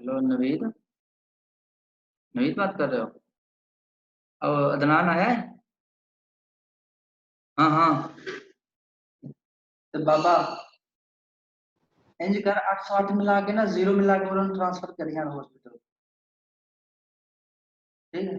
Hello Naveed. Naveed बात कर रहे हो? अब अदनान आया है? हाँ हाँ। तो बाबा इंज कर 860 मिला के ना, जीरो मिला के उन्होंने ट्रांसफर करिया हॉस्पिटल। ठीक है।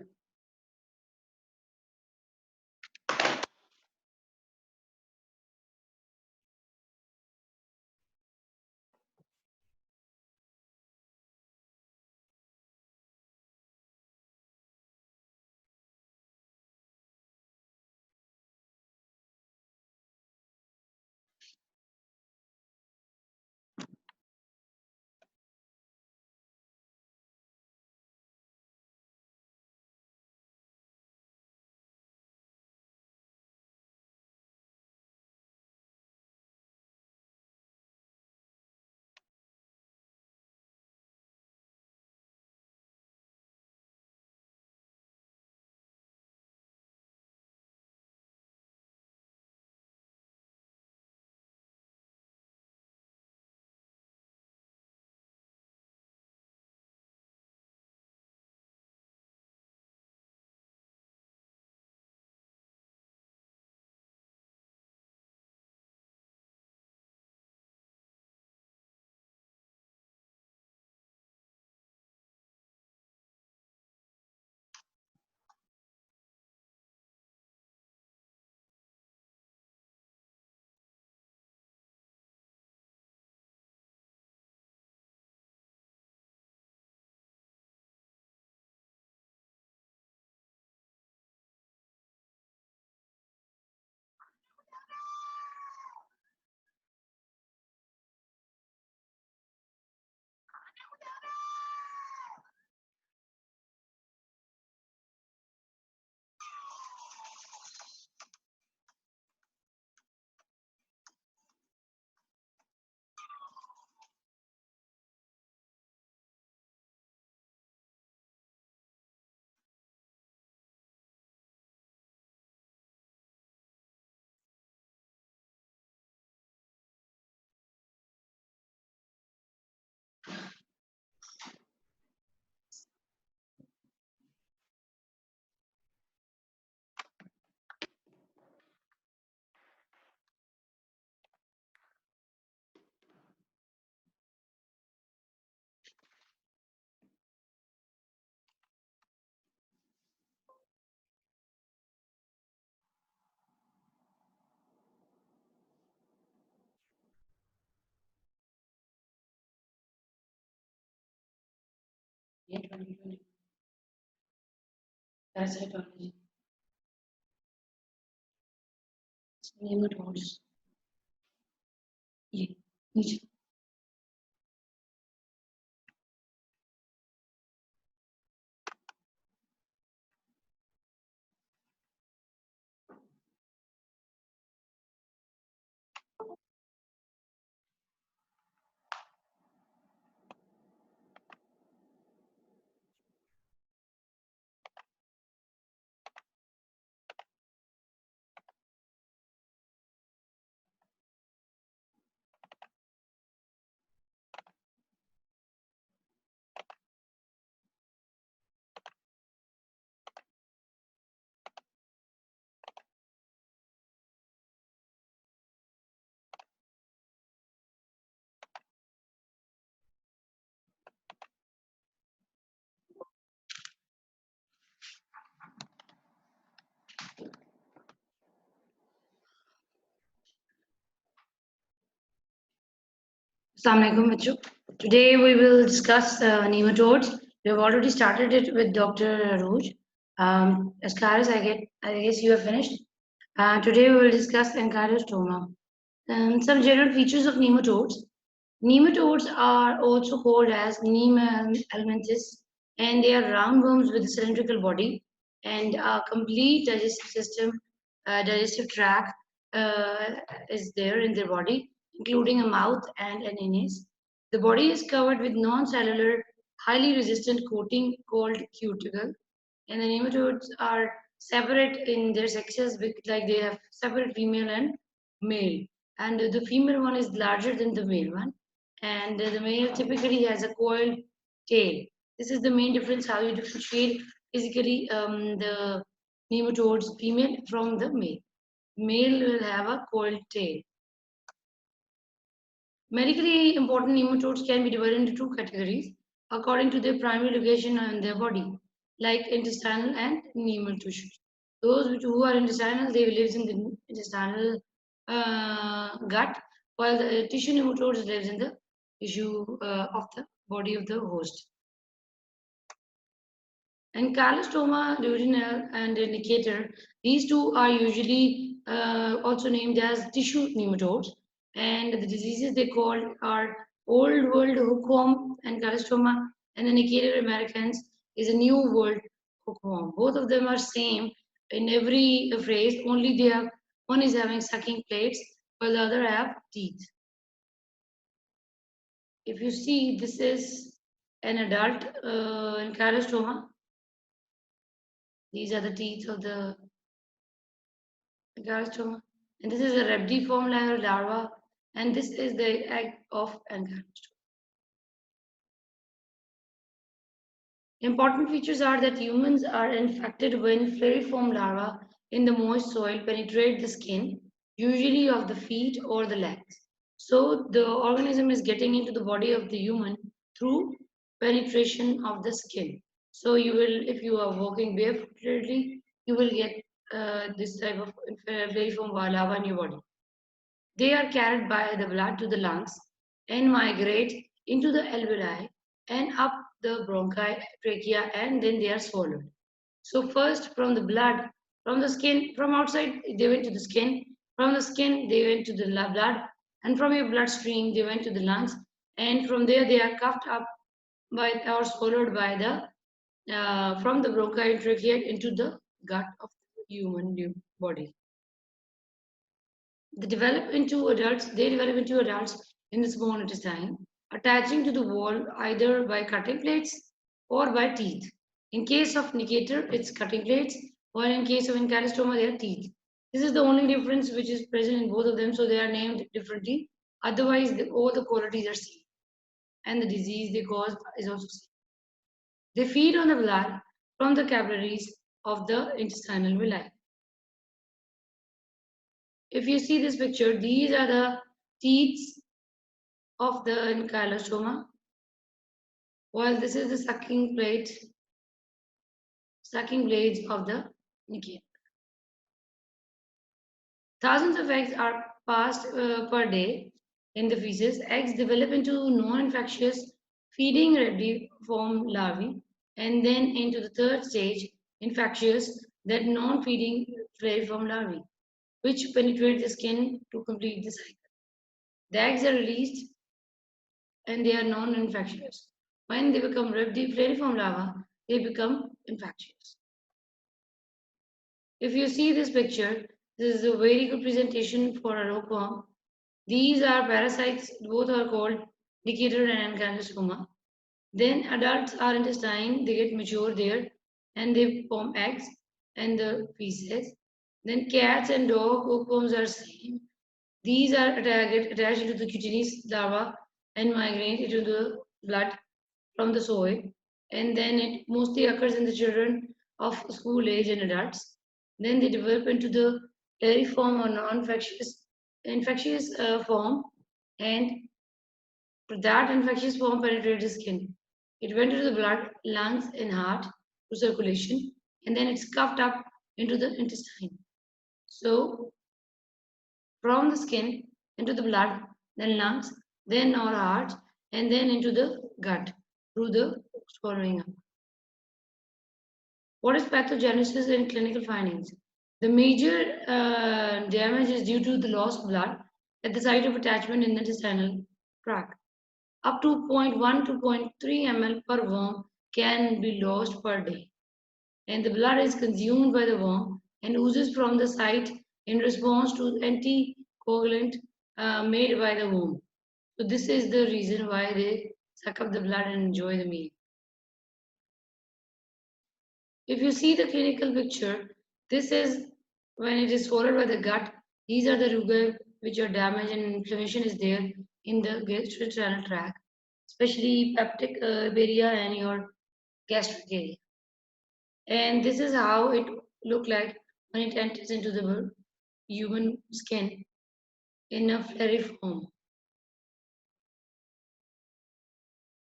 ये 2020 parasitology, nematodes, ये नीचे। Assalamualaikum bachcho. Today we will discuss nematodes. We have already started it with Dr. Aruj. As far as I guess you have finished. Today we will discuss Ankylostoma. Some general features of nematodes. Nematodes are also called as Nema helminthes, and they are roundworms with a cylindrical body and a complete digestive system, digestive tract is there in their body, including a mouth and an anus. The body is covered with non-cellular, highly resistant coating called cuticle, and the nematodes are separate in their sexes, like they have separate female and male, and the female one is larger than the male one, and the male typically has a coiled tail. This is the main difference how you differentiate physically the nematodes female from the male. Male will have a coiled tail. Medically important nematodes can be divided into two categories according to their primary location in their body, like intestinal and nemal tissues. Those who are intestinal, they live in the intestinal gut, while the tissue nematodes lives in the tissue of the body of the host. And Calostoma duodenale and Necator, these two are usually also named as tissue nematodes. And the diseases they call are Old World hookworm and Calostoma, and the Necator americans is a New World hookworm. Both of them are same in every phrase, only they have one is having sucking plates, while the other have teeth. If you see, this is an adult in Calostoma. These are the teeth of the Agarostoma. And this is a rhabdiform larva, and this is the egg of Agarostoma. Important features are that humans are infected when flariform larvae in the moist soil penetrate the skin, usually of the feet or the legs. So the organism is getting into the body of the human through penetration of the skin. So you will, if you are walking barefootedly, you will get this type of flariform larva in your body. They are carried by the blood to the lungs and migrate into the alveoli and up the bronchi, trachea, and then they are swallowed. So first from the blood, from the skin, from outside they went to the skin, from the skin they went to the blood, and from your bloodstream they went to the lungs, and from there they are cuffed up by or swallowed by the from the bronchi and trachea into the gut of the human body. They develop into adults in the small intestine, attaching to the wall either by cutting plates or by teeth. In case of Necator, it's cutting plates, while in case of Encalostoma, they are teeth. This is the only difference which is present in both of them, so they are named differently. Otherwise, all the qualities are same, and the disease they cause is also same. They feed on the blood from the capillaries of the intestinal villi. If you see this picture, these are the teeth of the ankylosoma, while this is the sucking blades of the Nikia. Thousands of eggs are passed per day in the feces. Eggs develop into non-infectious feeding rhabdiform larvae, and then into the third stage, infectious, that non-feeding flariform larvae, which penetrate the skin to complete the cycle. The eggs are released and they are non-infectious. When they become flariform larvae, they become infectious. If you see this picture, this is a very good presentation for a rockworm. These are parasites, both are called Decatur and Ankylosoma. Then adults are intestine, they get mature there and they form eggs and the feces. Then cats and dog hookworms are same. These are attached to the cutaneous larva and migrate into the blood from the soil, and then it mostly occurs in the children of school age and adults. Then they develop into the form or non-infectious form, and that infectious form penetrates the skin. It went into the blood, lungs, and heart to circulation, and then it's cuffed up into the intestine. So from the skin into the blood, then lungs, then our heart, and then into the gut through the swallowing up. What is pathogenesis and clinical findings? The major damage is due to the loss of blood at the site of attachment in the intestinal tract. Up to 0.1 to 0.3 ml per worm can be lost per day. And the blood is consumed by the worm and oozes from the site in response to anticoagulant made by the worm. So this is the reason why they suck up the blood and enjoy the meal. If you see the clinical picture, this is when it is swallowed by the gut. These are the rugae which are damaged and inflammation is there in the gastrointestinal tract. especially peptic area and your gastric area. And this is how it look like when it enters into the human skin in a flare form.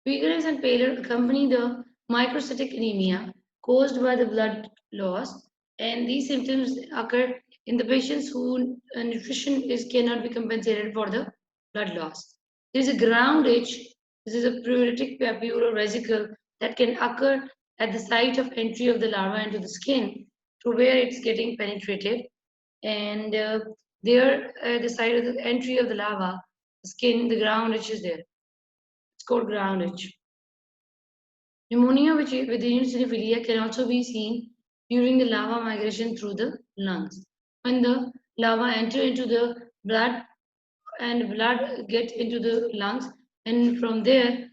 Vigorous and paler accompany the microcytic anemia caused by the blood loss, and these symptoms occur in the patients who nutrition is cannot be compensated for the blood loss. There is a ground itch. This is a pruritic papular vesicle that can occur at the site of entry of the larva into the skin, to where it's getting penetrated, and there at the site of the entry of the larva, the skin, the ground itch is there. It's called ground itch. Pneumonia which with eosinophilia can also be seen during the larva migration through the lungs. When the larva enter into the blood and blood get into the lungs, and from there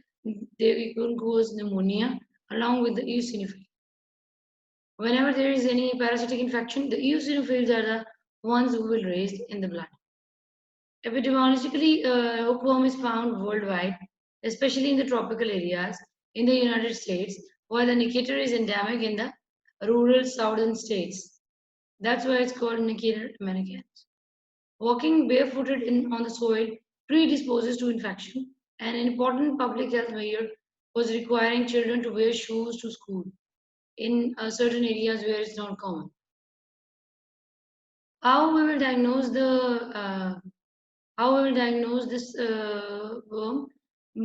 they goes pneumonia along with the eosinophilia. Whenever there is any parasitic infection, the eosinophils are the ones who will raise in the blood. Epidemiologically, hookworm is found worldwide, especially in the tropical areas in the United States, while the Necator is endemic in the rural southern states. That's why it's called Necator americans. Walking barefooted on the soil predisposes to infection. An important public health measure was requiring children to wear shoes to school in certain areas where it's not common. How we will diagnose the How we will diagnose this worm?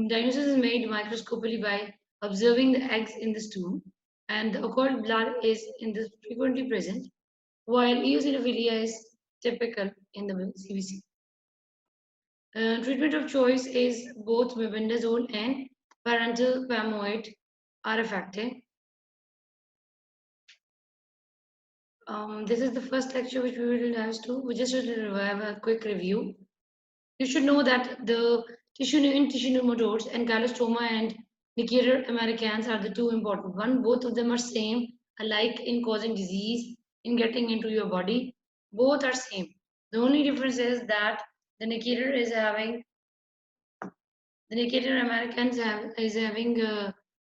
Diagnosis is made microscopically by observing the eggs in the stool, and the occult blood is in the frequently present, while eosinophilia is typical in the CBC. Treatment of choice is both mebendazole and parental pamoate are effective. This is the first lecture which we will have to. We just will have a quick review. You should know that the tissue nematodes and Gallostoma and Necator americans are the two important ones. Both of them are same, alike in causing disease, in getting into your body. Both are same. The only difference is that the Necator is having the Necator americans is having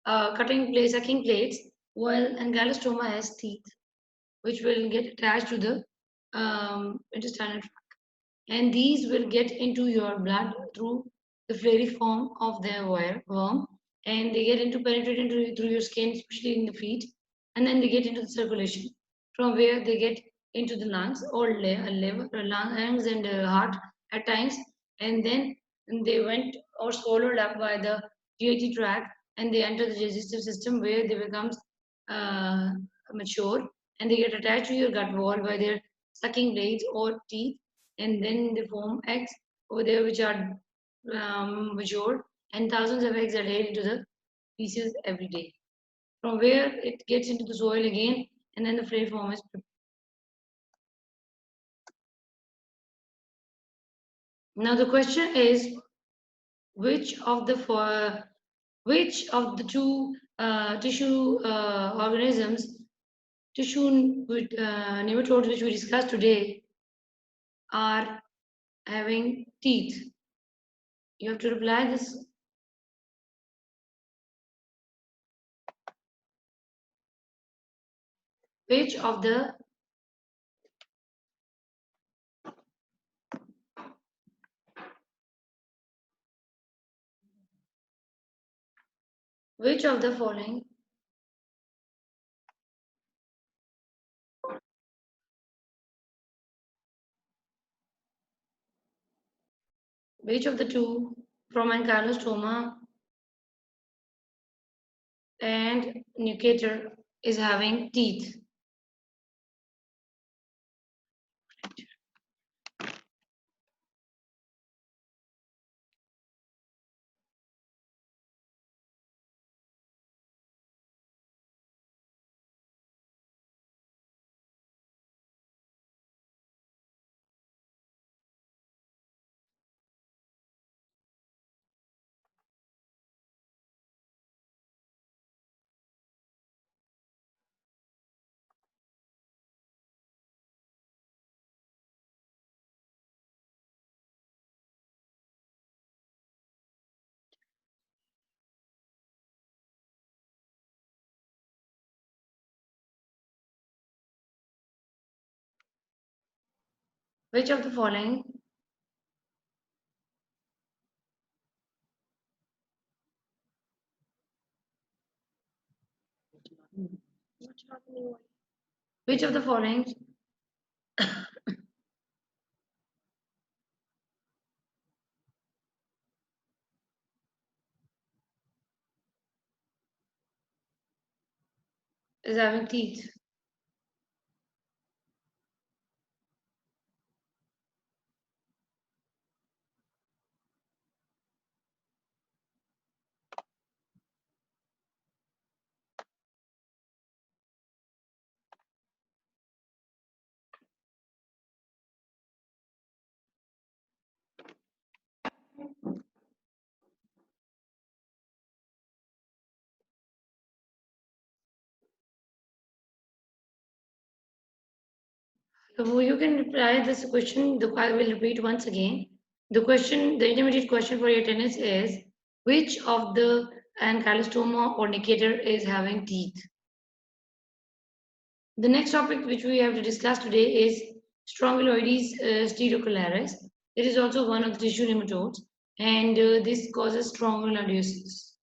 sucking plates, while and Gallostoma has teeth, which will get attached to the intestinal tract, and these will get into your blood through the form of the worm, and they get into penetrate into through your skin, especially in the feet, and then they get into the circulation, from where they get into the lungs or liver, lungs and heart at times, and then they went or swallowed up by the GIT tract, and they enter the digestive system where they become uh, mature, and they get attached to your gut wall by their sucking blades or teeth, and then they form eggs over there which are matured, and thousands of eggs are laid into the pieces every day, from where it gets into the soil again, and then the flare form is prepared. Now the question is, which of the two tissue organisms, tissue nematodes which we discussed today, are having teeth? You have to reply this. Which of the which of the following which of the two, Promancalostoma and Nucator, is having teeth? Which of the following which of the following is having teeth? So you can reply this question. I will repeat once again. The question, the intermediate question for your attendance is which of the ankylostoma or necator is having teeth? The next topic which we have to discuss today is Strongyloides sterocularis. It is also one of the tissue nematodes, and this causes strongyloidosis.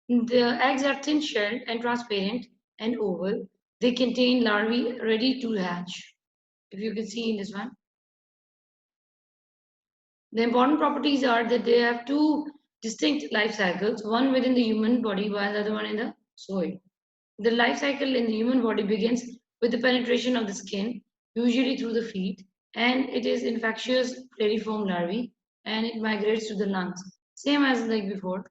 The eggs are thin-shelled and transparent and oval. They contain larvae ready to hatch. If you can see in this one. The important properties are that they have two distinct life cycles, one within the human body while the other one in the soil. The life cycle in the human body begins with the penetration of the skin, usually through the feet, and it is infectious flariform larvae and it migrates to the lungs. Same as like before,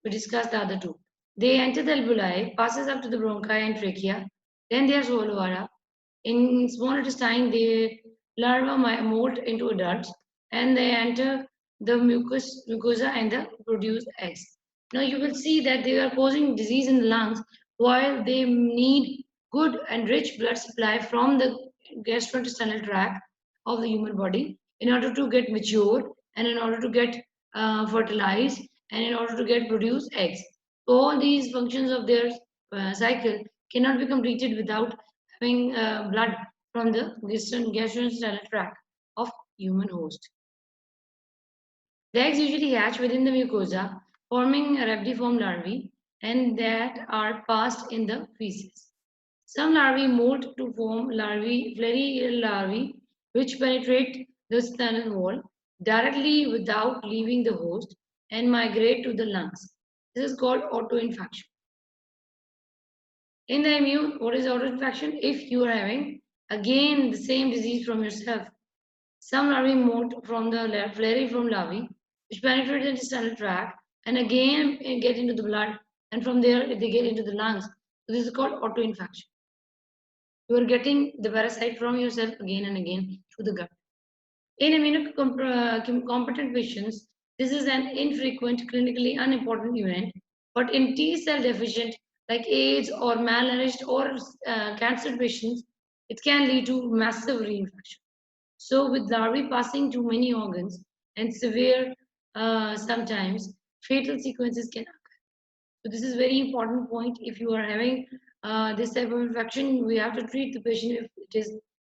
we discussed the other two. They enter the alveoli, passes up to the bronchi and trachea, then they are swallowed up. In small intestine, the larvae molt into adults and they enter the mucosa and the produce eggs. Now you will see that they are causing disease in the lungs while they need good and rich blood supply from the gastrointestinal tract of the human body in order to get mature and in order to get fertilized and in order to get produce eggs. So all these functions of their cycle cannot be completed without having blood from the gastrointestinal tract of human host. The eggs usually hatch within the mucosa, forming rhabdiform larvae, and that are passed in the feces. Some larvae molt to form flary larvae, which penetrate the sternal wall directly without leaving the host and migrate to the lungs. This is called autoinfection. In the immune, what is autoinfection? If you are having again the same disease from yourself. Some larvae molt from the flariform larvae, which penetrate the intestinal tract and again get into the blood, and from there they get into the lungs. So this is called autoinfection. You are getting the parasite from yourself again and again through the gut. In immunocompetent patients, this is an infrequent, clinically unimportant event, but in T cell deficient, like AIDS or malnourished or cancer patients, it can lead to massive reinfection. So, with larvae passing to many organs and severe, sometimes fatal sequences can occur. So, this is very important point. If you are having this type of infection, we have to treat the patient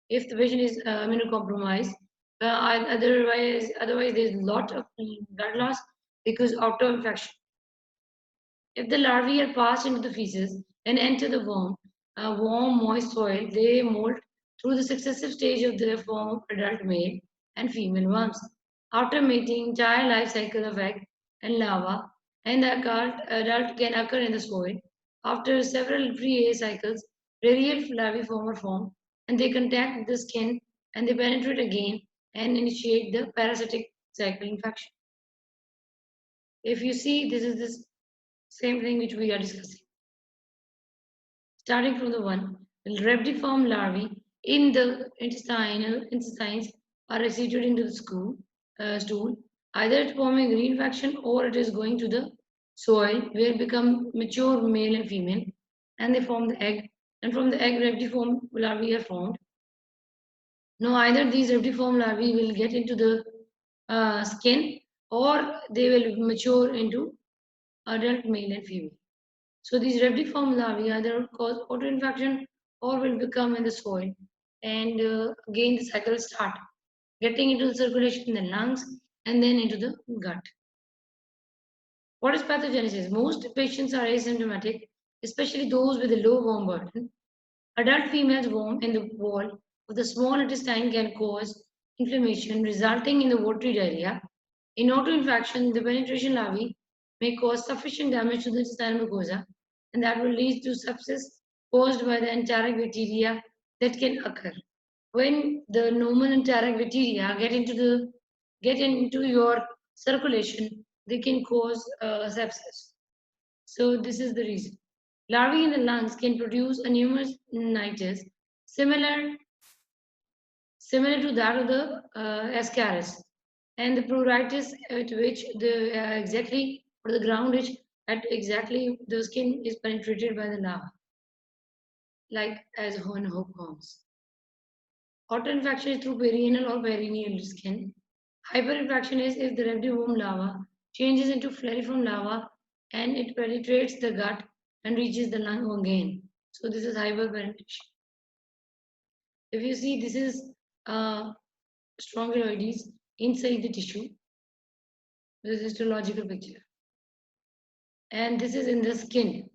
if the patient is immunocompromised. Otherwise, there's a lot of blood loss because of infection. If the larvae are passed into the feces and enter the warm, moist soil, they molt through the successive stage of their form of adult male and female worms. After mating, entire life cycle of egg and larva and the adult can occur in the soil. After several pre-A cycles, radial larvae form and they contact the skin and they penetrate again and initiate the parasitic cycle infection. If you see, this is the same thing which we are discussing. Starting from the one, rhabdiform larvae in the intestines are received into the stool, either it forming reinfection or it is going to the soil where it become mature male and female and they form the egg, and from the egg rhabdiform larvae are formed. Now either these rhabdiform larvae will get into the skin or they will mature into adult male and female. So these rhabdiform larvae either cause autoinfection or will become in the soil. and again the cycle will start, getting into the circulation in the lungs and then into the gut. What is pathogenesis? Most patients are asymptomatic, especially those with a low worm burden. Adult females' worm in the wall of the small intestine can cause inflammation, resulting in the watery diarrhea. In autoinfection, the penetration larvae may cause sufficient damage to the intestinal mucosa, and that will lead to sepsis caused by the enteric bacteria that can occur. When the normal enteric bacteria get into your circulation, they can cause sepsis. So this is the reason. Larvae in the lungs can produce a pneumonitis similar similar to that of the Ascaris, and the pruritus at which the exactly or the ground which at exactly the skin is penetrated by the larva, like as on hookworms. Autoinfection is through perianal or perineal skin. Hyperinfection is if the rhabdoworm larva changes into flariform larva and it penetrates the gut and reaches the lung again. So this is hyperpenetration. If you see, this is strongyloides inside the tissue. This is histological picture. And this is in the skin.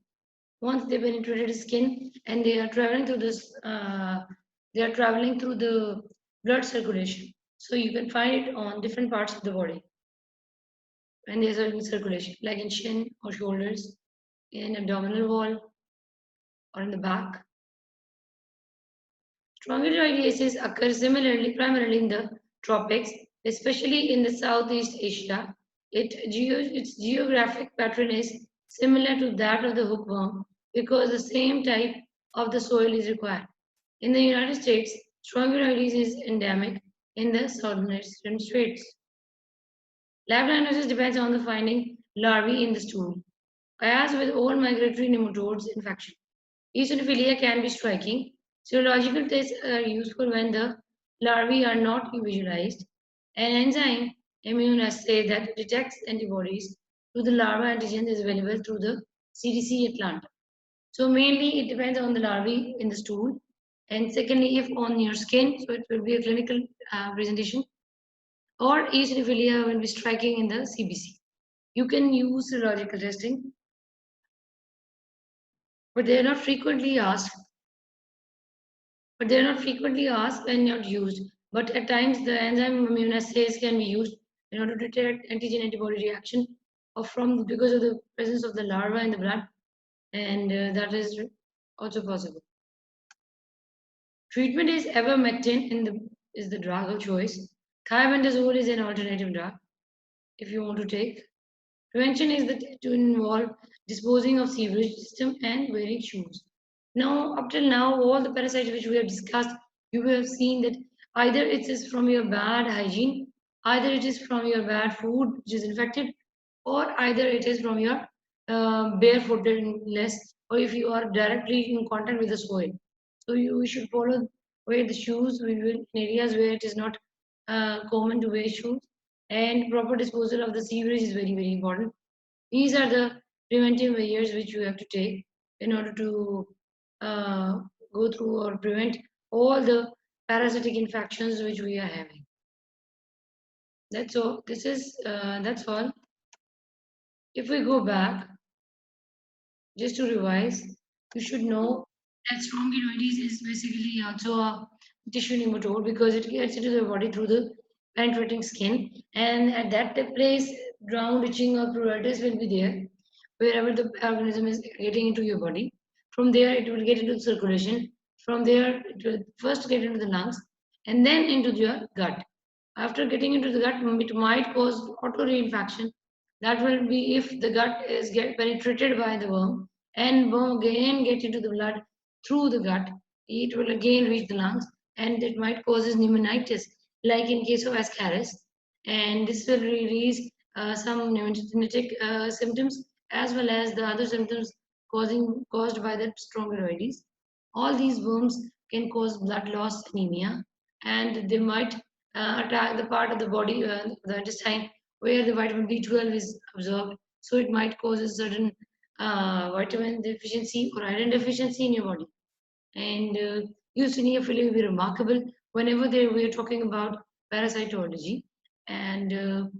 Once they penetrated the skin and they are traveling through this, they are traveling through the blood circulation. So you can find it on different parts of the body when there's a circulation, like in shin or shoulders, in abdominal wall, or in the back. Strongyloidiasis occurs similarly primarily in the tropics, especially in the Southeast Asia. Its geographic pattern is similar to that of the hookworm because the same type of the soil is required. In the United States, strongyloides is endemic in the southern states. Lab diagnosis depends on the finding larvae in the stool. As with all migratory nematodes infection, eosinophilia can be striking. Serological tests are useful when the larvae are not visualized. An enzyme immunoassay that detects antibodies to the larva antigen is available through the CDC Atlanta. So mainly it depends on the larvae in the stool. And secondly, if on your skin, so it will be a clinical presentation, or eosinophilia will be striking in the CBC. You can use serological testing, but they are not frequently asked and not used. But at times, the enzyme immunoassays can be used in order to detect antigen antibody reaction or from because of the presence of the larva in the blood, and that is also possible. Treatment is ivermectin is the drug of choice. Thiamidazole is an alternative drug if you want to take. Prevention is to involve disposing of sewage system and wearing shoes. Now, up till now, all the parasites which we have discussed, you have seen that either it is from your bad hygiene, either it is from your bad food which is infected, or either it is from your barefootedness, or if you are directly in contact with the soil. So you should follow wear the shoes in areas where it is not common to wear shoes, and proper disposal of the sewage is very, very important. These are the preventive measures which you have to take in order to uh, go through or prevent all the parasitic infections which we are having. That's all. That's all. If we go back, just to revise, you should know that strongyloides is basically also a tissue nematode because it gets into the body through the penetrating skin, and at that place, ground itching or pruritus will be there wherever the organism is getting into your body. From there, it will get into circulation. From there, it will first get into the lungs and then into your gut. After getting into the gut, it might cause auto reinfection. That will be if the gut is get penetrated by the worm and worm again get into the blood through the gut. It will again reach the lungs and it might causes pneumonitis, like in case of Ascaris. And this will release some pneumogenetic symptoms as well as the other symptoms caused by the strongyloides. All these worms can cause blood loss, anemia, and they might attack the part of the body, the intestine, where the vitamin B12 is absorbed. So it might cause a certain vitamin deficiency or iron deficiency in your body. And Eosinophilia will be remarkable whenever we are talking about parasitology. And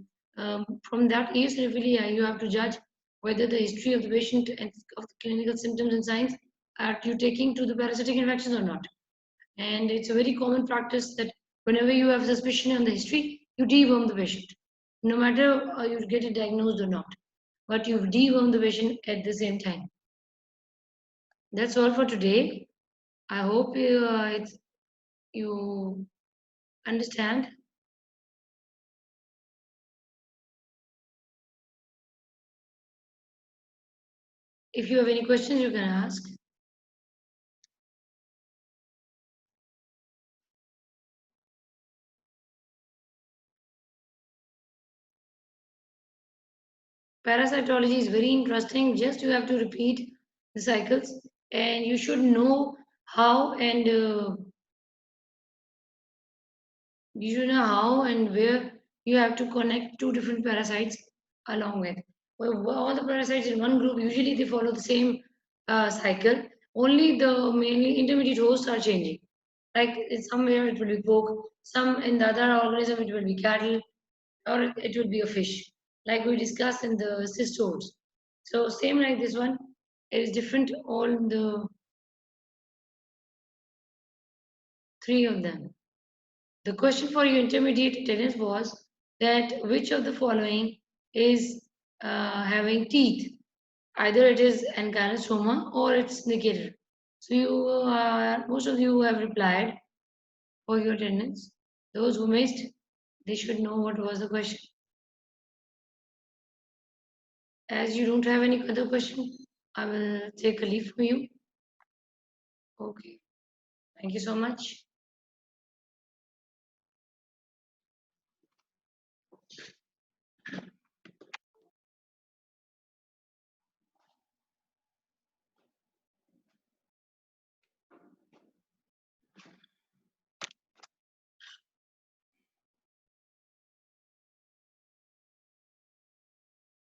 from that eosinophilia, you have to judge whether the history of the patient and of the clinical symptoms and signs are you taking to the parasitic infections or not. And it's a very common practice that whenever you have suspicion on the history, you deworm the patient, no matter you get it diagnosed or not. But you deworm the patient at the same time. That's all for today. I hope you understand. If you have any questions, you can ask. Parasitology is very interesting. Just you have to repeat the cycles, and you should know how and you should know how and where you have to connect two different parasites along with. Well, all the parasites in one group usually they follow the same cycle. Only the mainly intermediate hosts are changing. Like somewhere it will be pork, some in the other organism it will be cattle, or it will be a fish, like we discussed in the cystodes. So same like this one, it is different all the three of them. The question for your intermediate tennis was that which of the following is having teeth? Either it is ankylostoma or it's negated. So you, most of you have replied for your attendance. Those who missed, they should know what was the question. As you don't have any other question, I will take a leave for you. Okay. Thank you so much.